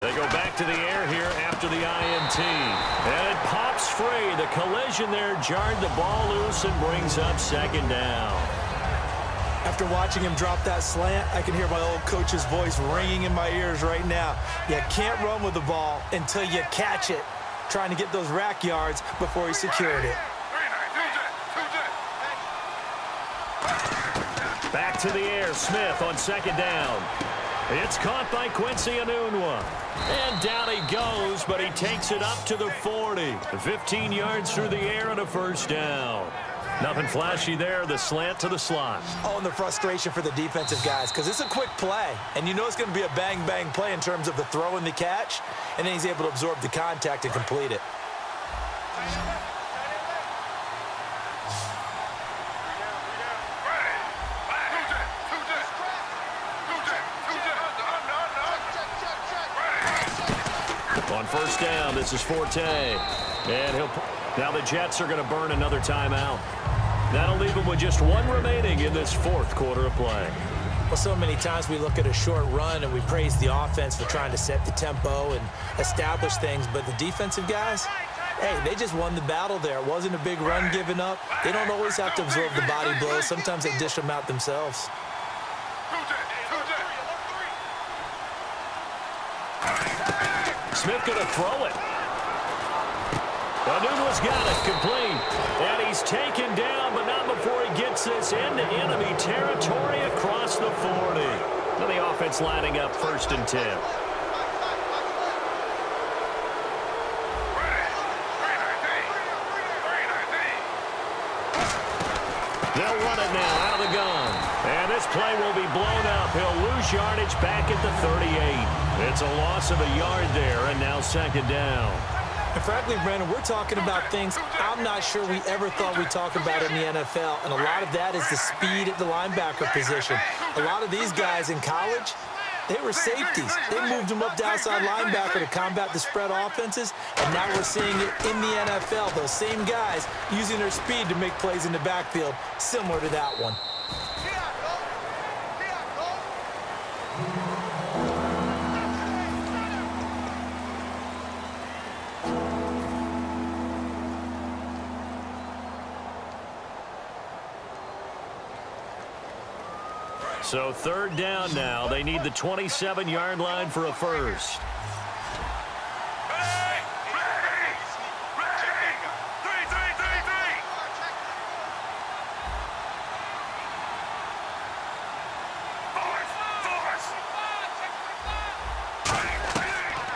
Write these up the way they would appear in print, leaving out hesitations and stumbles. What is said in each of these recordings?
They go back to the air here after the INT. And it pops free. The collision there jarred the ball loose and brings up second down. After watching him drop that slant, I can hear my old coach's voice ringing in my ears right now. You can't run with the ball until you catch it. Trying to get those rack yards before he secured it. Back to the air. Smith on second down. It's caught by Quincy Enunwa. And down he goes, but he takes it up to the 40. 15 yards through the air and a first down. Nothing flashy there, the slant to the slot. Oh, and the frustration for the defensive guys, because it's a quick play, and you know it's going to be a bang-bang play in terms of the throw and the catch, and then he's able to absorb the contact and complete it. On first down, this is Forte. And now the Jets are going to burn another timeout. That'll leave them with just one remaining in this fourth quarter of play. Well, so many times we look at a short run and we praise the offense for trying to set the tempo and establish things, but the defensive guys, hey, they just won the battle there. It wasn't a big run given up. They don't always have to absorb the body blows. Sometimes they dish them out themselves. Smith going to throw it. Enunwa's got it, complete. And he's taken down, but not before he gets this into enemy territory across the 40. Now the offense lining up 1st and 10. They'll run it now out of the gun. And this play will be blown up. He'll lose yardage back at the 38. It's a loss of a yard there, and now second down. And frankly, Brandon, we're talking about things I'm not sure we ever thought we'd talk about in the NFL, and a lot of that is the speed at the linebacker position. A lot of these guys in college, they were safeties. They moved them up to outside linebacker to combat the spread offenses, and now we're seeing it in the NFL. Those same guys using their speed to make plays in the backfield, similar to that one. So third down now. They need the 27-yard line for a first.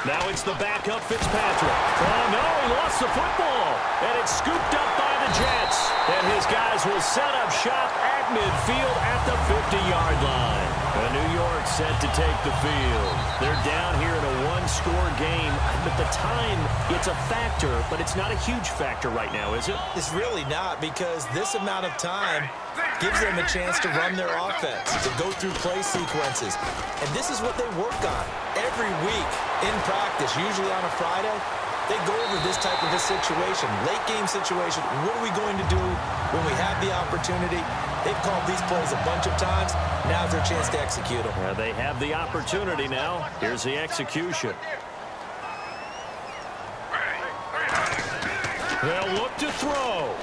Now it's the backup Fitzpatrick. Oh, no, he lost the football. And it's scooped up by the Jets. And his guys will set up shop at midfield at the 50-yard line. And New York set to take the field. They're down here in a one-score game. But the time, it's a factor, but it's not a huge factor right now, is it? It's really not, because this amount of time gives them a chance to run their offense, to go through play sequences. And this is what they work on every week in practice, usually on a Friday. They go over this type of a situation, late game situation. What are we going to do when we have the opportunity? They've called these plays a bunch of times. Now's their chance to execute them. Yeah, they have the opportunity now. Here's the execution. They'll look to throw.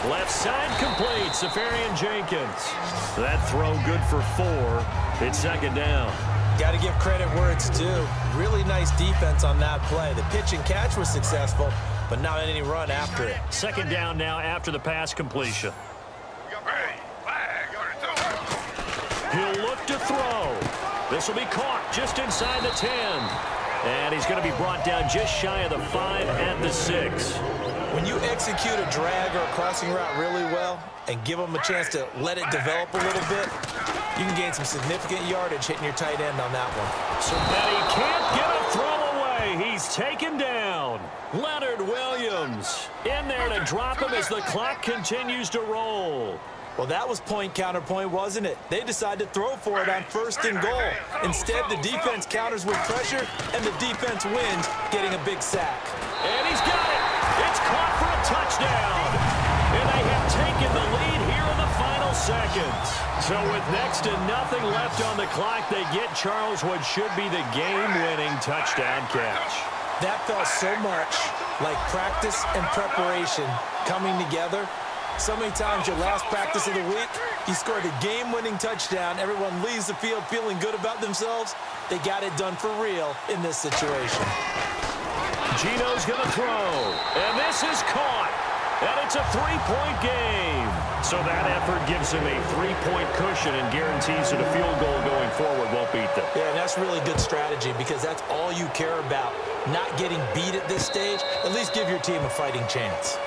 Left side complete, Safarian Jenkins. That throw good for 4. It's second down. Got to give credit where it's due. Really nice defense on that play. The pitch and catch was successful, but not any run after it. Second down now after the pass completion. He'll look to throw. This will be caught just inside the 10. And he's going to be brought down just shy of the 5 at the 6. When you execute a drag or a crossing route really well and give them a chance to let it develop a little bit, you can gain some significant yardage hitting your tight end on that one. So Betty can't get a throw away. He's taken down. Leonard Williams in there to drop him as the clock continues to roll. Well, that was point counterpoint, wasn't it? They decided to throw for it on 1st and goal. Instead, the defense counters with pressure, and the defense wins, getting a big sack. And he's got it. It's caught for a touchdown. And they have taken the lead here in the final seconds. So with next to nothing left on the clock, they get Charles what should be the game-winning touchdown catch. That felt so much like practice and preparation coming together. So many times your last practice of the week, you scored a game-winning touchdown. Everyone leaves the field feeling good about themselves. They got it done for real in this situation. Gino's going to throw, and this is caught. And it's a three-point game. So that effort gives him a three-point cushion and guarantees that a field goal going forward won't beat them. Yeah, and that's really good strategy because that's all you care about. Not getting beat at this stage. At least give your team a fighting chance.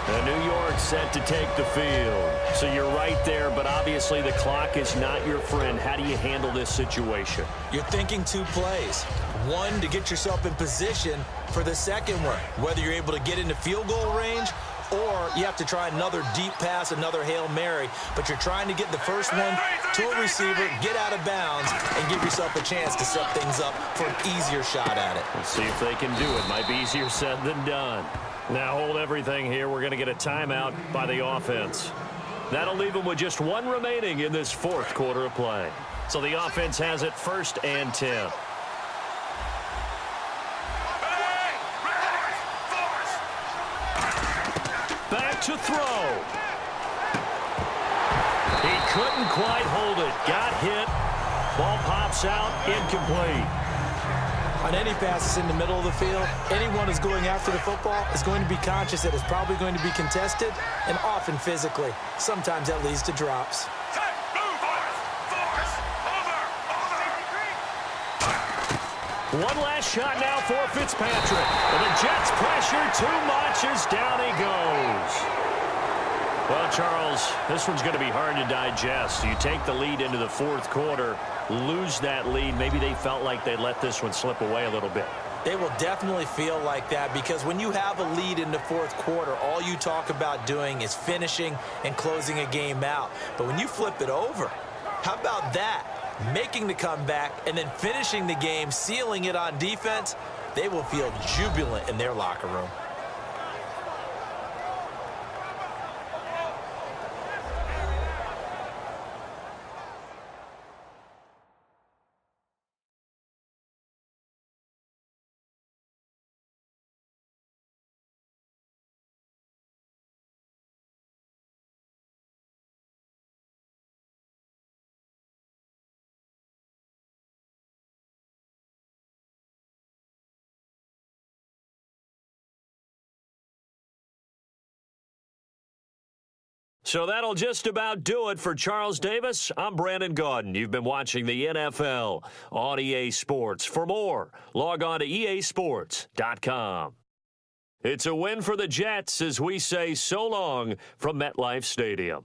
And New York set to take the field. So you're right there, but obviously the clock is not your friend. How do you handle this situation? You're thinking two plays. One, to get yourself in position for the second one, whether you're able to get into field goal range or you have to try another deep pass, another Hail Mary, but you're trying to get the first one to a receiver, get out of bounds, and give yourself a chance to set things up for an easier shot at it. Let's see if they can do it. Might be easier said than done. Now hold everything here. We're going to get a timeout by the offense. That'll leave them with just one remaining in this fourth quarter of play. So the offense has it 1st and 10. Back to throw. He couldn't quite hold it. Got hit. Ball pops out. Incomplete. On any passes in the middle of the field, anyone who's going after the football is going to be conscious that it's probably going to be contested and often physically. Sometimes that leads to drops. One last shot now for Fitzpatrick. And the Jets pressure too much as down he goes. Well, Charles, this one's going to be hard to digest. You take the lead into the fourth quarter, lose that lead. Maybe they felt like they let this one slip away a little bit. They will definitely feel like that because when you have a lead in the fourth quarter, all you talk about doing is finishing and closing a game out. But when you flip it over, how about that? Making the comeback and then finishing the game, sealing it on defense, they will feel jubilant in their locker room. So that'll just about do it for Charles Davis. I'm Brandon Gaudin. You've been watching the NFL on EA Sports. For more, log on to easports.com. It's a win for the Jets as we say so long from MetLife Stadium.